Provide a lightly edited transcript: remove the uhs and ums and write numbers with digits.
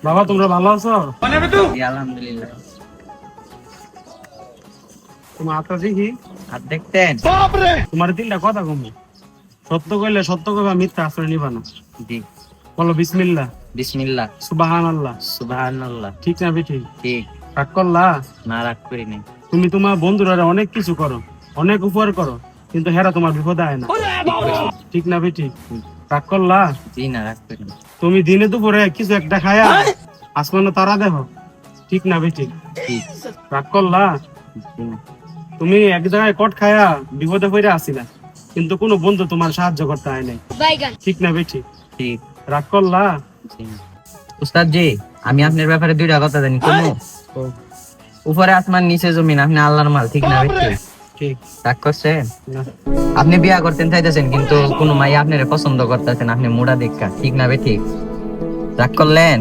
বাবা তোমরা ভালো আছো? জি, আলহামদুলিল্লাহ। তোমার হাতটা দেখি। আর দেখতেন? তোমার তিনটা কথা কমবে, সত্য কইলে সত্য কইবা, মিথ্যা আশ্রয় নিবা না। জি। বলো বিসমিল্লাহ, বিসমিল্লাহ, সুবহানাল্লাহ। সুবহানাল্লাহ। ঠিক না বেঠিক? ঠিক। রাগ করলা? না, রাগ করি নাই। তুমি তোমার বন্ধুরা অনেক কিছু করো, অনেক উপকার করো, কিন্তু হেরা তোমার বিপদে আয় না। ঠিক না বেঠিক? রাগ করলা? জি না, রাগ করি নাই। তুমি দিনে দুপুরে কিছু একটা খায়া আসমানে তারা দেখো। ঠিক না বেঠিক? ঠিক। রাগ করলা? জি না। তুমি এক জায়গায় কট খায়া বিপদে পড়ে আসিলা, কিন্তু কোনো বন্ধু তোমার সাহায্য করতে আয় নাই। ঠিক না বেঠিক? ঠিক। রাগ করলা? জি না। উস্তাদ জি, আমি আপনার ব্যাপারে দুইটা কথা জানি। কোনো উপরে আসমান নিচে জমিন, আপনি আল্লাহর মাল। ঠিক না বেঠিক? ঠিক রাগ করছেন? না? আপনি বিয়া করতেন চাইতেছেন, কিন্তু কোনো মাই আপনারে পছন্দ করতেছেন, আপনি মুড়া দেখা। ঠিক না বেঠিক? রাগ করলেন?